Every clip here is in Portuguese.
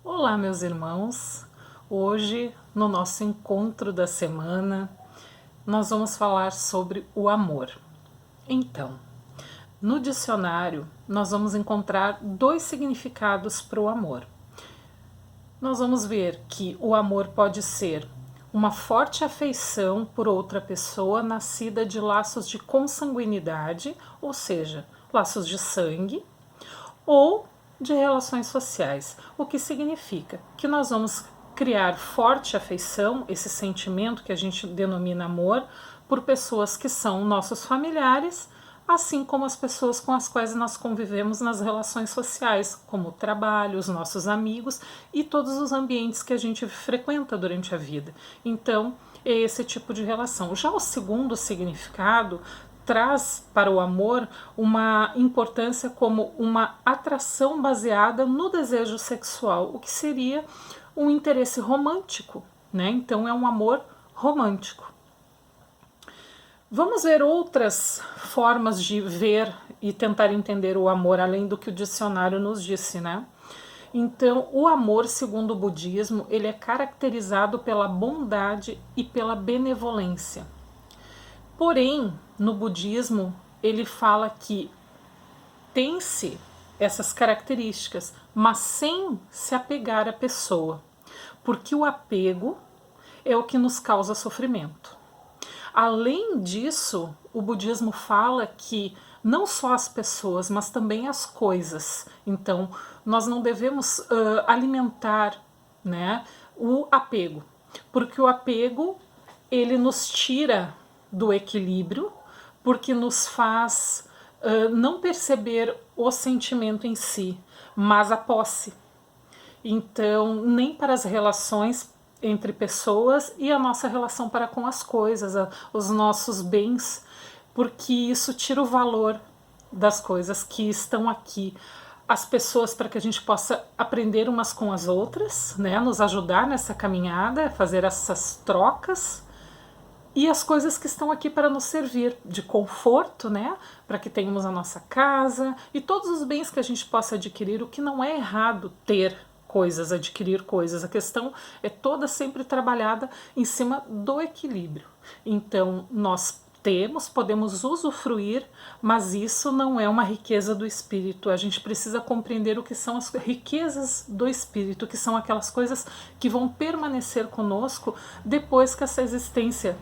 Olá, meus irmãos. Hoje, no nosso encontro da semana, nós vamos falar sobre o amor. Então, no dicionário, nós vamos encontrar dois significados para o amor. Nós vamos ver que o amor pode ser uma forte afeição por outra pessoa nascida de laços de consanguinidade, ou seja, laços de sangue, ou de relações sociais, o que significa que nós vamos criar forte afeição, esse sentimento que a gente denomina amor, por pessoas que são nossos familiares, assim como as pessoas com as quais nós convivemos nas relações sociais, como o trabalho, os nossos amigos e todos os ambientes que a gente frequenta durante a vida. Então, é esse tipo de relação. Já o segundo significado traz para o amor uma importância como uma atração baseada no desejo sexual, o que seria um interesse romântico, né? Então é um amor romântico. Vamos ver outras formas de ver e tentar entender o amor, além do que o dicionário nos disse, né? Então, o amor, segundo o budismo, ele é caracterizado pela bondade e pela benevolência. Porém, no budismo, ele fala que tem-se essas características, mas sem se apegar à pessoa, porque o apego é o que nos causa sofrimento. Além disso, o budismo fala que não só as pessoas, mas também as coisas. Então, nós não devemos alimentar, né, o apego, porque o apego ele nos tira do equilíbrio, porque nos faz não perceber o sentimento em si, mas a posse. Então, nem para as relações entre pessoas e a nossa relação para com as coisas, os nossos bens, porque isso tira o valor das coisas que estão aqui. As pessoas, para que a gente possa aprender umas com as outras, né, nos ajudar nessa caminhada, fazer essas trocas, e as coisas que estão aqui para nos servir de conforto, né? Para que tenhamos a nossa casa e todos os bens que a gente possa adquirir, o que não é errado ter coisas, adquirir coisas. A questão é toda sempre trabalhada em cima do equilíbrio. Então, nós podemos usufruir, mas isso não é uma riqueza do espírito. A gente precisa compreender o que são as riquezas do espírito, que são aquelas coisas que vão permanecer conosco depois que essa existência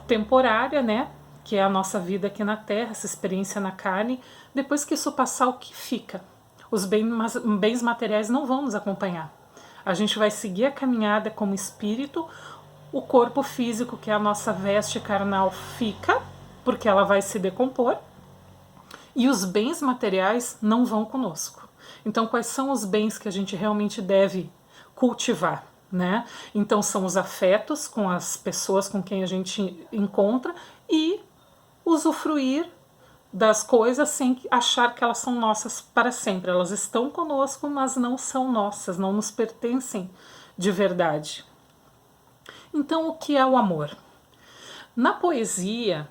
temporária, né, que é a nossa vida aqui na Terra, essa experiência na carne, depois que isso passar, o que fica? Os bens materiais não vão nos acompanhar. A gente vai seguir a caminhada como espírito, o corpo físico, que é a nossa veste carnal, fica, porque ela vai se decompor, e os bens materiais não vão conosco. Então, quais são os bens que a gente realmente deve cultivar? Né? Então são os afetos com as pessoas com quem a gente encontra e usufruir das coisas sem achar que elas são nossas para sempre. Elas estão conosco, mas não são nossas, não nos pertencem de verdade. Então, o que é o amor? Na poesia,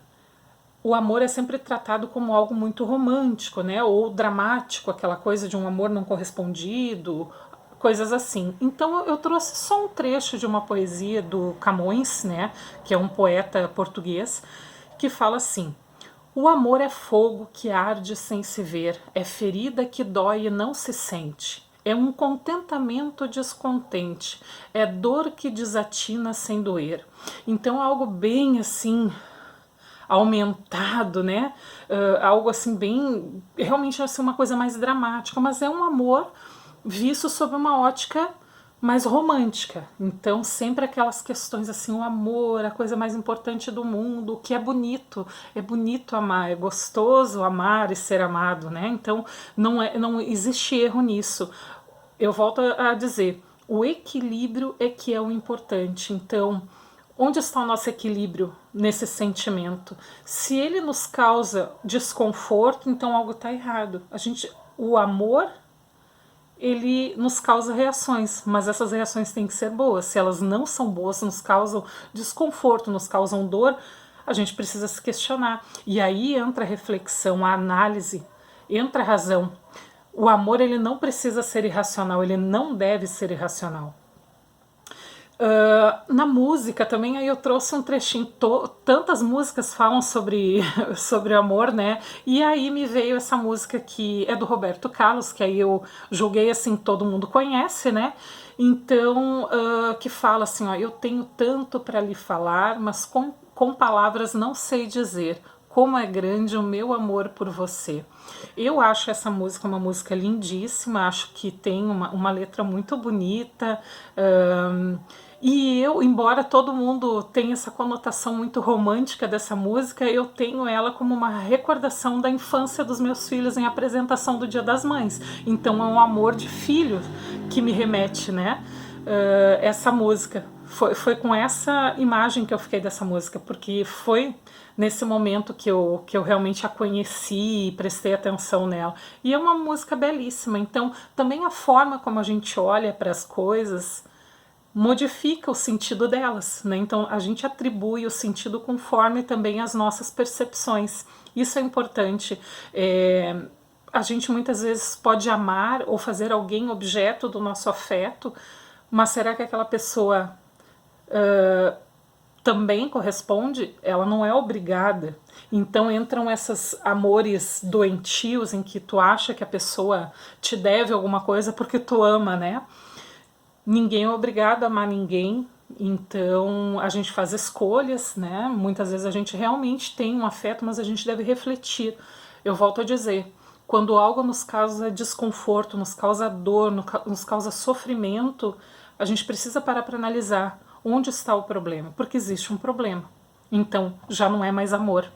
o amor é sempre tratado como algo muito romântico, né? Ou dramático, aquela coisa de um amor não correspondido, coisas assim. Então eu trouxe só um trecho de uma poesia do Camões, né, que é um poeta português, que fala assim: o amor é fogo que arde sem se ver, é ferida que dói e não se sente, é um contentamento descontente, é dor que desatina sem doer. Então é algo bem assim aumentado, né? Algo assim bem, realmente assim, uma coisa mais dramática, mas é um amor visto sob uma ótica mais romântica. Então, sempre aquelas questões assim, o amor, a coisa mais importante do mundo, o que é bonito amar, é gostoso amar e ser amado, né? Então, não existe erro nisso. Eu volto a dizer, o equilíbrio é que é o importante. Então, onde está o nosso equilíbrio nesse sentimento? Se ele nos causa desconforto, então algo está errado. O amor ele nos causa reações, mas essas reações têm que ser boas. Se elas não são boas, nos causam desconforto, nos causam dor, a gente precisa se questionar. E aí entra a reflexão, a análise, entra a razão. o amor ele não precisa ser irracional, ele não deve ser irracional. Na música também, aí eu trouxe um trechinho, tantas músicas falam sobre, sobre amor, né? E aí me veio essa música que é do Roberto Carlos, que aí eu julguei assim, todo mundo conhece, né? Então, que fala assim, ó, eu tenho tanto para lhe falar, mas com palavras não sei dizer como é grande o meu amor por você. Eu acho essa música uma música lindíssima, acho que tem uma letra muito bonita, e eu, embora todo mundo tenha essa conotação muito romântica dessa música, eu tenho ela como uma recordação da infância dos meus filhos em apresentação do Dia das Mães. Então é um amor de filho que me remete, né? Essa música. Foi com essa imagem que eu fiquei dessa música, porque foi nesse momento que eu realmente a conheci e prestei atenção nela. E é uma música belíssima, então também a forma como a gente olha para as coisas modifica o sentido delas, né? Então a gente atribui o sentido conforme também as nossas percepções. Isso é importante. A gente muitas vezes pode amar ou fazer alguém objeto do nosso afeto, mas será que aquela pessoa também corresponde? Ela não é obrigada. Então entram esses amores doentios em que tu acha que a pessoa te deve alguma coisa porque tu ama, né? Ninguém é obrigado a amar ninguém, então a gente faz escolhas, né? Muitas vezes a gente realmente tem um afeto, mas a gente deve refletir. Eu volto a dizer, quando algo nos causa desconforto, nos causa dor, nos causa sofrimento, a gente precisa parar para analisar onde está o problema, porque existe um problema. Então já não é mais amor.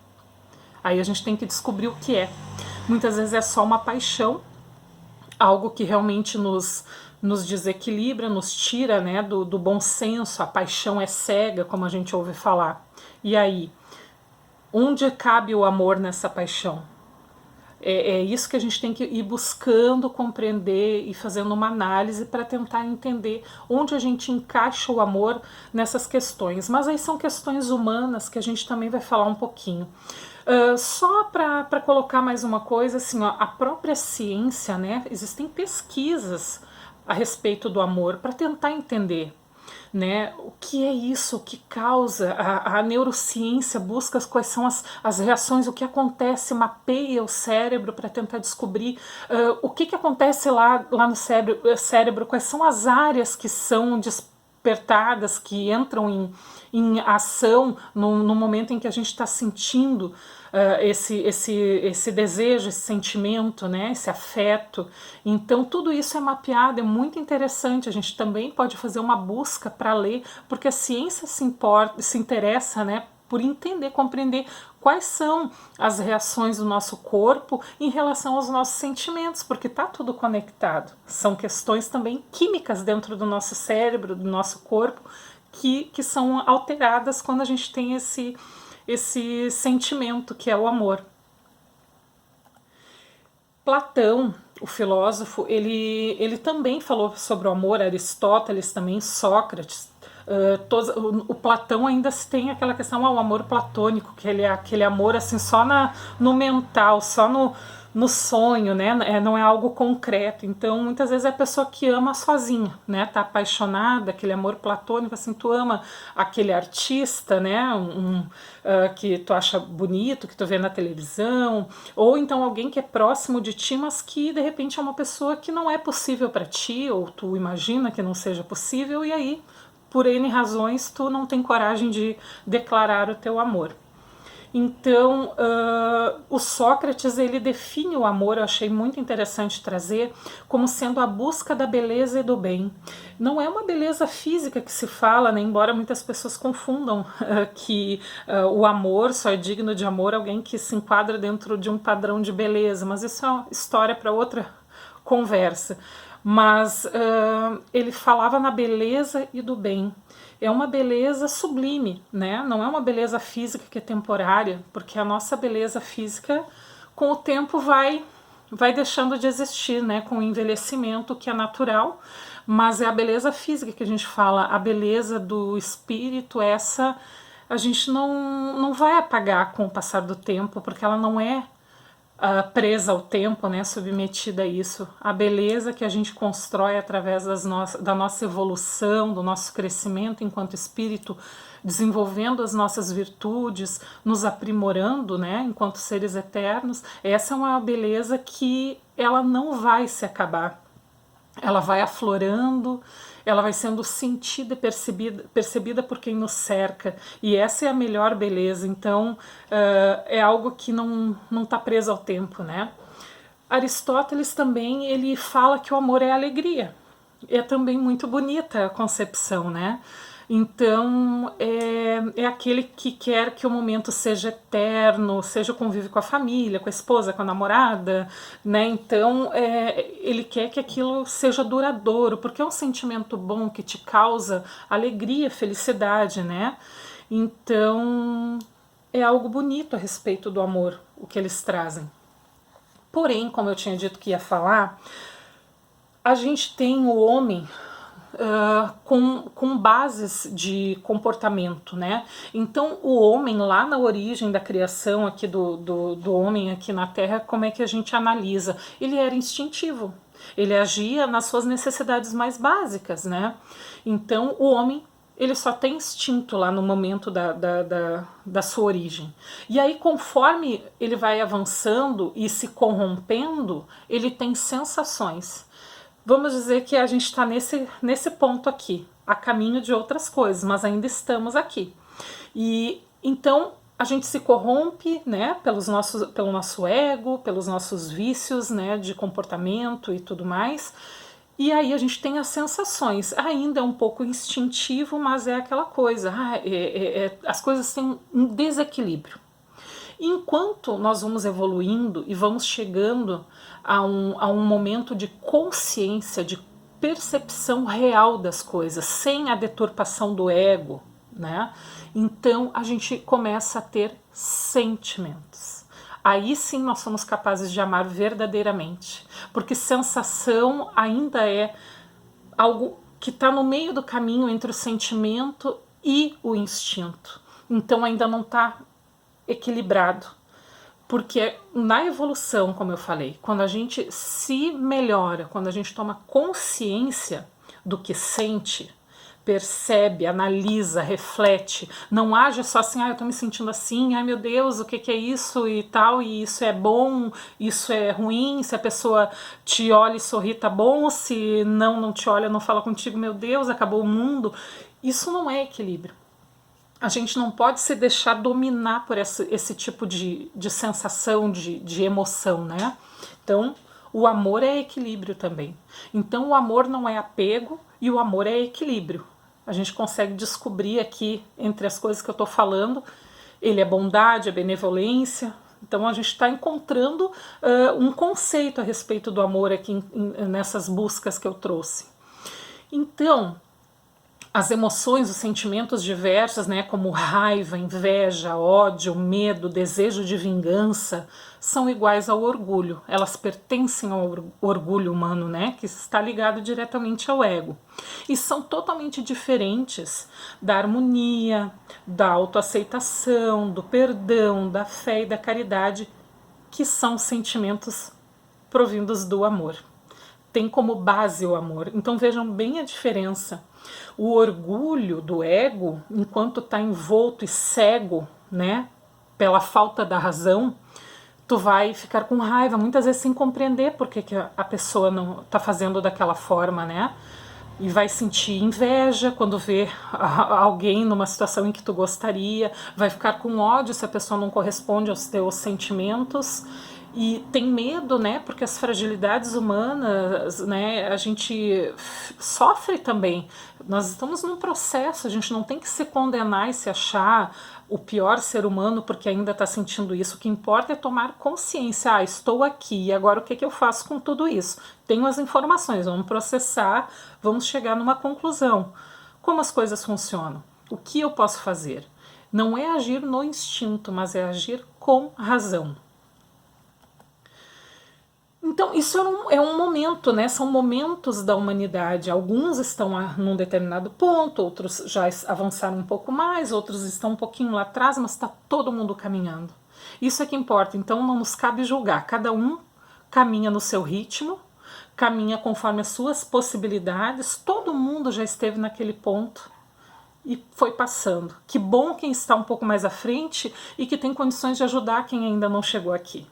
Aí a gente tem que descobrir o que é. Muitas vezes é só uma paixão, algo que realmente nos desequilibra, nos tira, né, do bom senso, a paixão é cega, como a gente ouve falar. E aí, onde cabe o amor nessa paixão? É isso que a gente tem que ir buscando compreender e fazendo uma análise para tentar entender onde a gente encaixa o amor nessas questões. Mas aí são questões humanas que a gente também vai falar um pouquinho. Só para colocar mais uma coisa, assim, ó, a própria ciência, né, existem pesquisas a respeito do amor para tentar entender, né, o que é isso, o que causa. A neurociência busca quais são as reações, o que acontece, mapeia o cérebro para tentar descobrir o que acontece lá no cérebro, quais são as áreas que são despertadas, que entram em ação no momento em que a gente está sentindo esse desejo, esse sentimento, né, esse afeto. Então tudo isso é mapeado, é muito interessante. A gente também pode fazer uma busca para ler, porque a ciência se interessa, né, por entender, compreender quais são as reações do nosso corpo em relação aos nossos sentimentos, porque está tudo conectado. São questões também químicas dentro do nosso cérebro, do nosso corpo, que são alteradas quando a gente tem esse sentimento que é o amor. Platão, o filósofo, ele também falou sobre o amor, Aristóteles também, Sócrates. O Platão ainda tem aquela questão, o amor platônico, que ele é aquele amor assim só no mental, só no sonho, né? Não é algo concreto. Então muitas vezes é a pessoa que ama sozinha, né? Tá apaixonada, aquele amor platônico, assim, tu ama aquele artista, né? Que tu acha bonito, que tu vê na televisão, ou então alguém que é próximo de ti, mas que de repente é uma pessoa que não é possível para ti, ou tu imagina que não seja possível, e aí por N razões tu não tem coragem de declarar o teu amor. Então, o Sócrates, ele define o amor, eu achei muito interessante trazer, como sendo a busca da beleza e do bem. Não é uma beleza física que se fala, né, embora muitas pessoas confundam que o amor só é digno de amor alguém que se enquadra dentro de um padrão de beleza, mas isso é uma história para outra conversa. Mas ele falava na beleza e do bem. É uma beleza sublime, né? Não é uma beleza física que é temporária, porque a nossa beleza física com o tempo vai deixando de existir, né? Com o envelhecimento, que é natural, mas é a beleza física que a gente fala, a beleza do espírito, essa a gente não vai apagar com o passar do tempo, porque ela não é presa ao tempo, né, submetida a isso. A beleza que a gente constrói através da nossa evolução, do nosso crescimento enquanto espírito, desenvolvendo as nossas virtudes, nos aprimorando, né, enquanto seres eternos. Essa é uma beleza que ela não vai se acabar. Ela vai aflorando, ela vai sendo sentida e percebida por quem nos cerca, e essa é a melhor beleza. Então é algo que não está preso ao tempo, né? Aristóteles também, ele fala que o amor é alegria. É também muito bonita a concepção, né? Então é aquele que quer que o momento seja eterno, seja o convívio com a família, com a esposa, com a namorada, né? Então ele quer que aquilo seja duradouro, porque é um sentimento bom que te causa alegria, felicidade, né? Então é algo bonito a respeito do amor, o que eles trazem. Porém, como eu tinha dito que ia falar, a gente tem o homem com bases de comportamento, né? Então o homem, lá na origem da criação aqui do homem aqui na Terra, como é que a gente analisa? Ele era instintivo, ele agia nas suas necessidades mais básicas, né? Então o homem, ele só tem instinto lá no momento da sua origem. E aí, conforme ele vai avançando e se corrompendo, ele tem sensações. Vamos dizer que a gente está nesse ponto aqui, a caminho de outras coisas, mas ainda estamos aqui. E então a gente se corrompe, né, pelo nosso ego, pelos nossos vícios, né, de comportamento e tudo mais. E aí a gente tem as sensações. Ainda é um pouco instintivo, mas é aquela coisa. As coisas têm um desequilíbrio. Enquanto nós vamos evoluindo e vamos chegando a um momento de consciência, de percepção real das coisas, sem a deturpação do ego, né? Então a gente começa a ter sentimentos. Aí sim nós somos capazes de amar verdadeiramente, porque sensação ainda é algo que está no meio do caminho entre o sentimento e o instinto. Então ainda não está equilibrado, porque na evolução, como eu falei, quando a gente se melhora, quando a gente toma consciência do que sente, percebe, analisa, reflete, não age só assim, eu tô me sentindo assim, ai meu Deus, o que é isso e tal, e isso é bom, isso é ruim, se a pessoa te olha e sorri tá bom, se não te olha, não fala contigo, meu Deus, acabou o mundo. Isso não é equilíbrio. A gente não pode se deixar dominar por esse tipo de sensação, de emoção, né? Então, o amor é equilíbrio também. Então, o amor não é apego e o amor é equilíbrio. A gente consegue descobrir aqui, entre as coisas que eu estou falando, ele é bondade, é benevolência. Então, a gente está encontrando um conceito a respeito do amor aqui nessas buscas que eu trouxe. Então, as emoções, os sentimentos diversos, né, como raiva, inveja, ódio, medo, desejo de vingança, são iguais ao orgulho. Elas pertencem ao orgulho humano, né, que está ligado diretamente ao ego. E são totalmente diferentes da harmonia, da autoaceitação, do perdão, da fé e da caridade, que são sentimentos provindos do amor. Tem como base o amor. Então vejam bem a diferença. O orgulho do ego, enquanto está envolto e cego, né, pela falta da razão, tu vai ficar com raiva, muitas vezes sem compreender por que a pessoa não está fazendo daquela forma, né? E vai sentir inveja quando vê alguém numa situação em que tu gostaria, vai ficar com ódio se a pessoa não corresponde aos teus sentimentos. E tem medo, né, porque as fragilidades humanas, né, a gente sofre também. Nós estamos num processo, a gente não tem que se condenar e se achar o pior ser humano porque ainda está sentindo isso. O que importa é tomar consciência, estou aqui, e agora o que eu faço com tudo isso? Tenho as informações, vamos processar, vamos chegar numa conclusão. Como as coisas funcionam? O que eu posso fazer? Não é agir no instinto, mas é agir com razão. Então, isso é um momento, né? São momentos da humanidade. Alguns estão num determinado ponto, outros já avançaram um pouco mais, outros estão um pouquinho lá atrás, mas está todo mundo caminhando. Isso é que importa. Então não nos cabe julgar. Cada um caminha no seu ritmo, caminha conforme as suas possibilidades. Todo mundo já esteve naquele ponto e foi passando. Que bom quem está um pouco mais à frente e que tem condições de ajudar quem ainda não chegou aqui,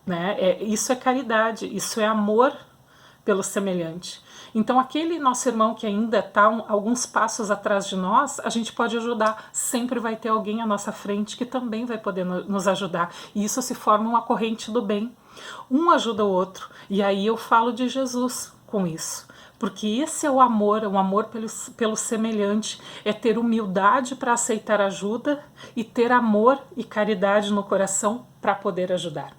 né? Isso é caridade, isso é amor pelo semelhante. Então aquele nosso irmão que ainda está alguns passos atrás de nós, a gente pode ajudar. Sempre vai ter alguém à nossa frente que também vai poder nos ajudar. E isso se forma uma corrente do bem. Um ajuda o outro. E aí eu falo de Jesus com isso. Porque esse é o amor pelo semelhante, é ter humildade para aceitar ajuda e ter amor e caridade no coração para poder ajudar.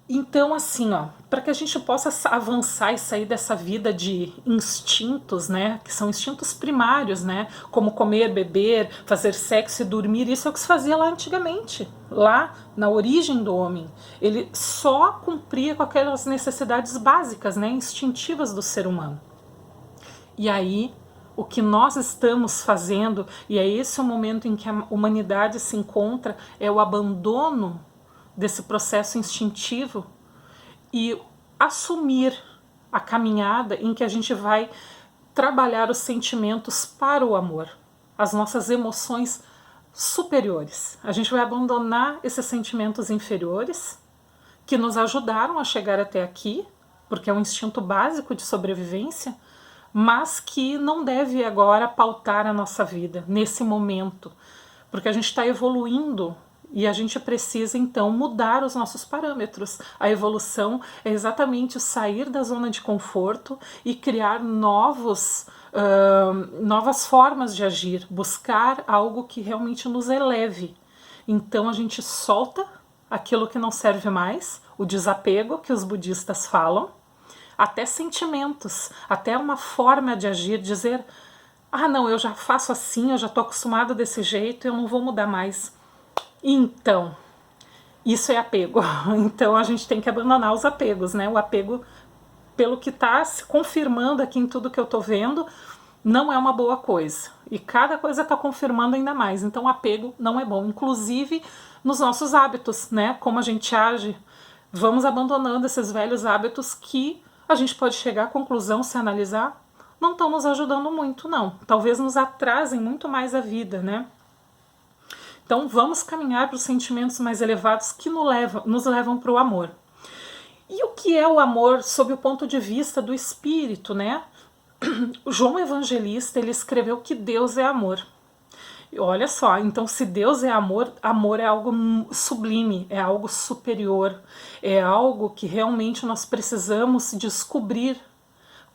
Então, assim, ó, para que a gente possa avançar e sair dessa vida de instintos, né, que são instintos primários, né, como comer, beber, fazer sexo e dormir, isso é o que se fazia lá antigamente, lá na origem do homem. Ele só cumpria com aquelas necessidades básicas, né, instintivas do ser humano. E aí, o que nós estamos fazendo, e é esse o momento em que a humanidade se encontra, é o abandono desse processo instintivo e assumir a caminhada em que a gente vai trabalhar os sentimentos para o amor, as nossas emoções superiores. A gente vai abandonar esses sentimentos inferiores que nos ajudaram a chegar até aqui, porque é um instinto básico de sobrevivência, mas que não deve agora pautar a nossa vida nesse momento, porque a gente está evoluindo. E a gente precisa, então, mudar os nossos parâmetros. A evolução é exatamente sair da zona de conforto e criar novas formas de agir, buscar algo que realmente nos eleve. Então, a gente solta aquilo que não serve mais, o desapego que os budistas falam, até sentimentos, até uma forma de agir, dizer, não, eu já faço assim, eu já estou acostumado desse jeito, eu não vou mudar mais. Então, isso é apego. Então a gente tem que abandonar os apegos, né? O apego, pelo que está se confirmando aqui em tudo que eu estou vendo, não é uma boa coisa. E cada coisa está confirmando ainda mais. Então o apego não é bom. Inclusive nos nossos hábitos, né? Como a gente age. Vamos abandonando esses velhos hábitos que a gente pode chegar à conclusão, se analisar, não estão nos ajudando muito, não. Talvez nos atrasem muito mais a vida, né? Então vamos caminhar para os sentimentos mais elevados que nos levam para o amor. E o que é o amor sob o ponto de vista do espírito, né? O João Evangelista, ele escreveu que Deus é amor. E olha só, então se Deus é amor, amor é algo sublime, é algo superior, é algo que realmente nós precisamos descobrir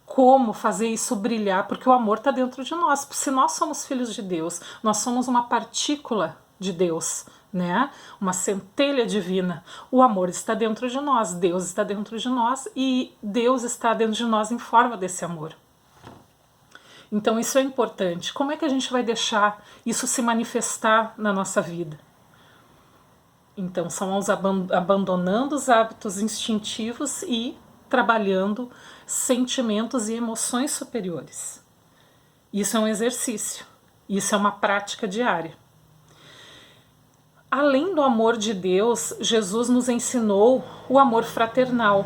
como fazer isso brilhar, porque o amor está dentro de nós. Se nós somos filhos de Deus, nós somos uma partícula de Deus, né? Uma centelha divina. O amor está dentro de nós, Deus está dentro de nós e Deus está dentro de nós em forma desse amor. Então isso é importante. Como é que a gente vai deixar isso se manifestar na nossa vida? Então são abandonando os hábitos instintivos e trabalhando sentimentos e emoções superiores. Isso é um exercício, isso é uma prática diária. Além do amor de Deus, Jesus nos ensinou o amor fraternal,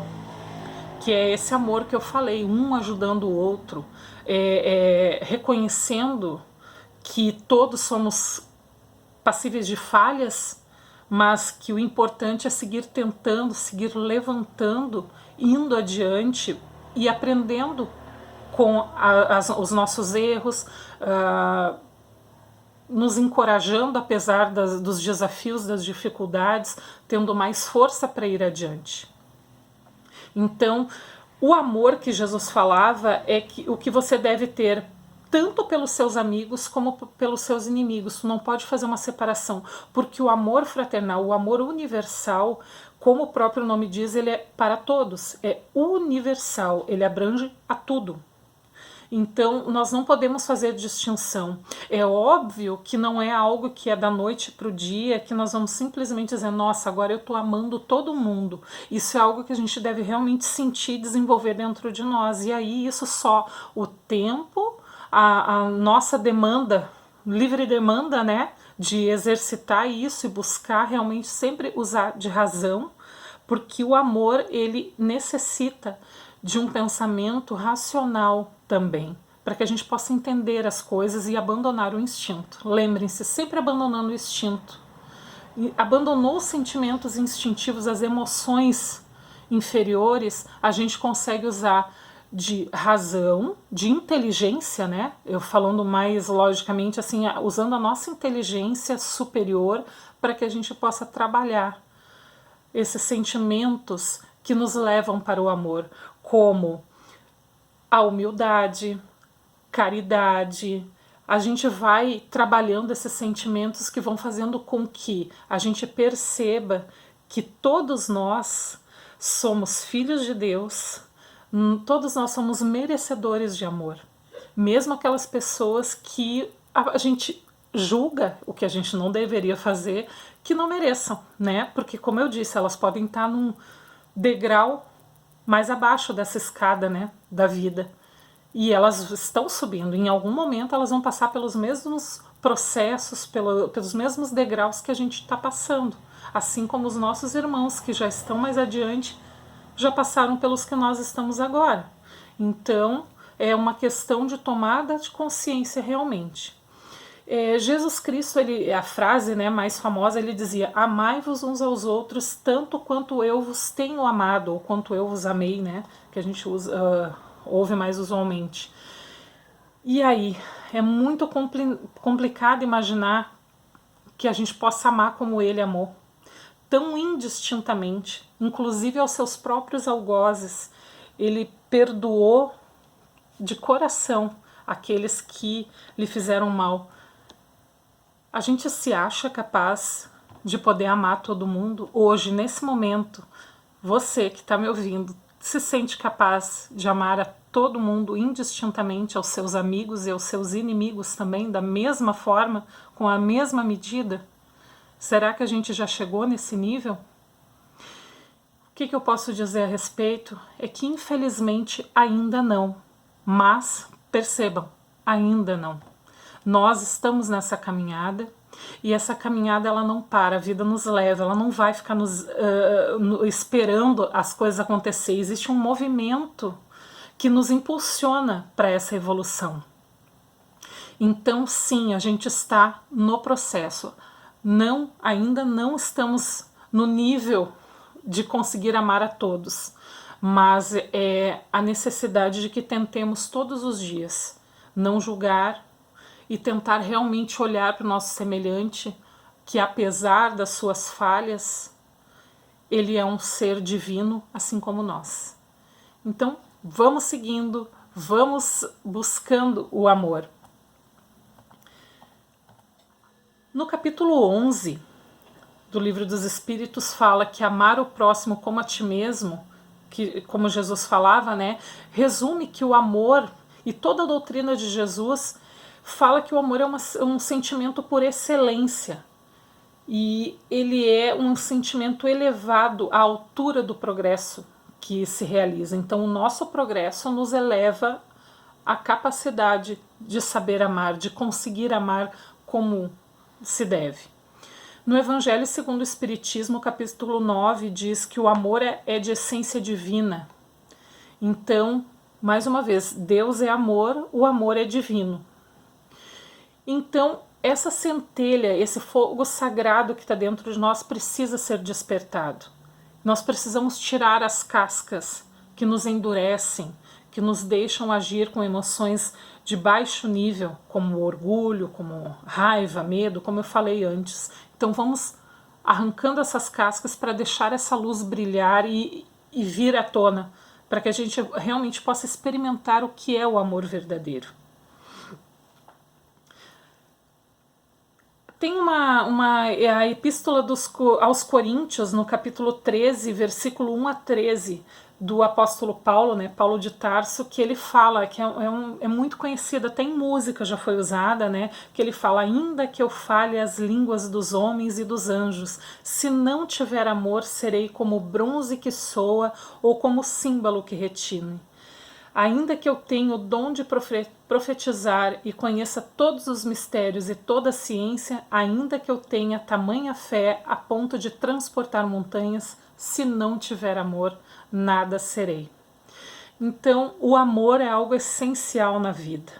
que é esse amor que eu falei, um ajudando o outro, reconhecendo que todos somos passíveis de falhas, mas que o importante é seguir tentando, seguir levantando, indo adiante e aprendendo com os nossos erros, nos encorajando apesar dos desafios, das dificuldades, tendo mais força para ir adiante. Então, o amor que Jesus falava é que o que você deve ter tanto pelos seus amigos como pelos seus inimigos. Tu não pode fazer uma separação, porque o amor fraternal, o amor universal, como o próprio nome diz, ele é para todos, é universal, ele abrange a tudo. Então, nós não podemos fazer distinção. É óbvio que não é algo que é da noite para o dia, que nós vamos simplesmente dizer, nossa, agora eu estou amando todo mundo. Isso é algo que a gente deve realmente sentir, desenvolver dentro de nós. E aí, isso só o tempo, a nossa demanda livre demanda, né, de exercitar isso e buscar realmente sempre usar de razão, porque o amor, ele necessita de um pensamento racional também, para que a gente possa entender as coisas e abandonar o instinto. Lembrem-se, sempre abandonando o instinto. E abandonou os sentimentos instintivos, as emoções inferiores, a gente consegue usar de razão, de inteligência, né? Eu falando mais logicamente, assim, usando a nossa inteligência superior para que a gente possa trabalhar esses sentimentos que nos levam para o amor, como a humildade, caridade. A gente vai trabalhando esses sentimentos que vão fazendo com que a gente perceba que todos nós somos filhos de Deus, todos nós somos merecedores de amor. Mesmo aquelas pessoas que a gente julga, o que a gente não deveria fazer, que não mereçam, né? Porque, como eu disse, elas podem estar num degrau mais abaixo dessa escada, né, da vida. E elas estão subindo. Em algum momento elas vão passar pelos mesmos processos, pelos mesmos degraus que a gente está passando. Assim como os nossos irmãos que já estão mais adiante já passaram pelos que nós estamos agora. Então é uma questão de tomada de consciência realmente. Jesus Cristo, a frase, né, mais famosa, ele dizia: amai-vos uns aos outros tanto quanto eu vos tenho amado, ou quanto eu vos amei, né, que a gente ouve mais usualmente. E aí, é muito complicado imaginar que a gente possa amar como ele amou, tão indistintamente, inclusive aos seus próprios algozes. Ele perdoou de coração aqueles que lhe fizeram mal. A gente se acha capaz de poder amar todo mundo? Hoje, nesse momento, você que está me ouvindo, se sente capaz de amar a todo mundo indistintamente, aos seus amigos e aos seus inimigos também, da mesma forma, com a mesma medida? Será que a gente já chegou nesse nível? O que eu posso dizer a respeito é que, infelizmente, ainda não. Mas, percebam, ainda não. Nós estamos nessa caminhada e essa caminhada ela não para, a vida nos leva, ela não vai ficar esperando as coisas acontecer. Existe um movimento que nos impulsiona para essa evolução. Então, sim, a gente está no processo. Ainda não estamos no nível de conseguir amar a todos, mas é a necessidade de que tentemos todos os dias não julgar e tentar realmente olhar para o nosso semelhante, que apesar das suas falhas, ele é um ser divino, assim como nós. Então, vamos seguindo, vamos buscando o amor. No capítulo 11 do Livro dos Espíritos fala que amar o próximo como a ti mesmo, que, como Jesus falava, né, resume que o amor, e toda a doutrina de Jesus fala que o amor é um sentimento por excelência. E ele é um sentimento elevado à altura do progresso que se realiza. Então, o nosso progresso nos eleva à capacidade de saber amar, de conseguir amar como se deve. No Evangelho segundo o Espiritismo, capítulo 9, diz que o amor é de essência divina. Então, mais uma vez, Deus é amor, o amor é divino. Então, essa centelha, esse fogo sagrado que está dentro de nós precisa ser despertado. Nós precisamos tirar as cascas que nos endurecem, que nos deixam agir com emoções de baixo nível, como orgulho, como raiva, medo, como eu falei antes. Então vamos arrancando essas cascas para deixar essa luz brilhar e vir à tona, para que a gente realmente possa experimentar o que é o amor verdadeiro. Tem a Epístola aos Coríntios, no capítulo 13, versículo 1 a 13, do apóstolo Paulo, né, Paulo de Tarso, que ele fala, que é muito conhecida, até em música já foi usada, né, que ele fala: ainda que eu fale as línguas dos homens e dos anjos, se não tiver amor, serei como bronze que soa ou como símbolo que retine. Ainda que eu tenha o dom de profetizar e conheça todos os mistérios e toda a ciência, ainda que eu tenha tamanha fé a ponto de transportar montanhas, se não tiver amor, nada serei. Então, o amor é algo essencial na vida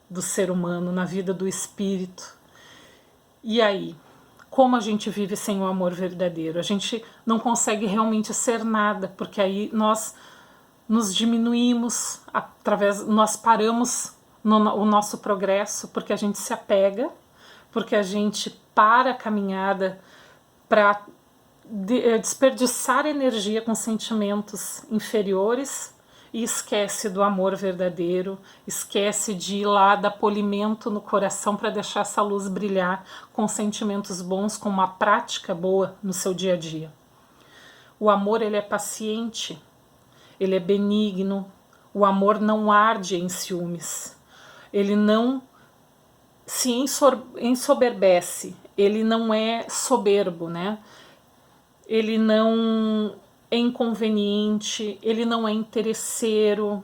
do ser humano, na vida do espírito. E aí, como a gente vive sem o amor verdadeiro? A gente não consegue realmente ser nada, porque aí nós nos diminuímos, nós paramos o nosso progresso, porque a gente se apega, porque a gente para a caminhada para desperdiçar energia com sentimentos inferiores e esquece do amor verdadeiro, esquece de ir lá dar polimento no coração para deixar essa luz brilhar com sentimentos bons, com uma prática boa no seu dia a dia. O amor, ele é paciente, ele é benigno, o amor não arde em ciúmes, ele não se ensoberbece, ele não é soberbo, né? Ele não é inconveniente, ele não é interesseiro,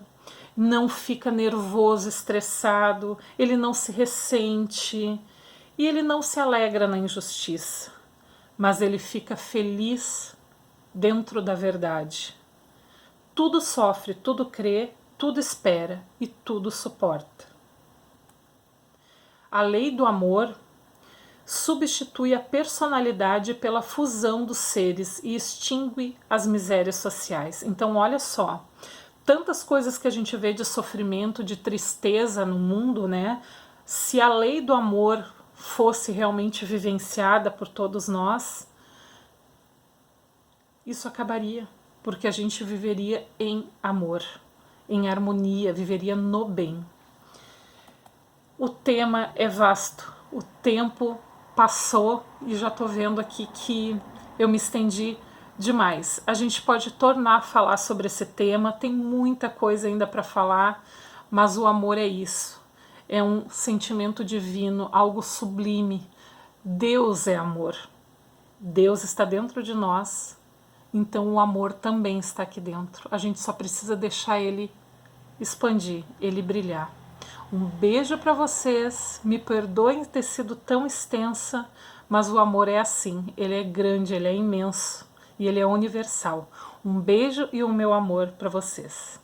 não fica nervoso, estressado, ele não se ressente e ele não se alegra na injustiça, mas ele fica feliz dentro da verdade. Tudo sofre, tudo crê, tudo espera e tudo suporta. A lei do amor substitui a personalidade pela fusão dos seres e extingue as misérias sociais. Então, olha só, tantas coisas que a gente vê de sofrimento, de tristeza no mundo, né? Se a lei do amor fosse realmente vivenciada por todos nós, isso acabaria, porque a gente viveria em amor, em harmonia, viveria no bem. O tema é vasto, o tempo passou e já estou vendo aqui que eu me estendi demais. A gente pode tornar a falar sobre esse tema, tem muita coisa ainda para falar, mas o amor é isso, é um sentimento divino, algo sublime. Deus é amor, Deus está dentro de nós, então o amor também está aqui dentro. A gente só precisa deixar ele expandir, ele brilhar. Um beijo para vocês, me perdoem ter sido tão extensa, mas o amor é assim, ele é grande, ele é imenso e ele é universal. Um beijo e o meu amor para vocês.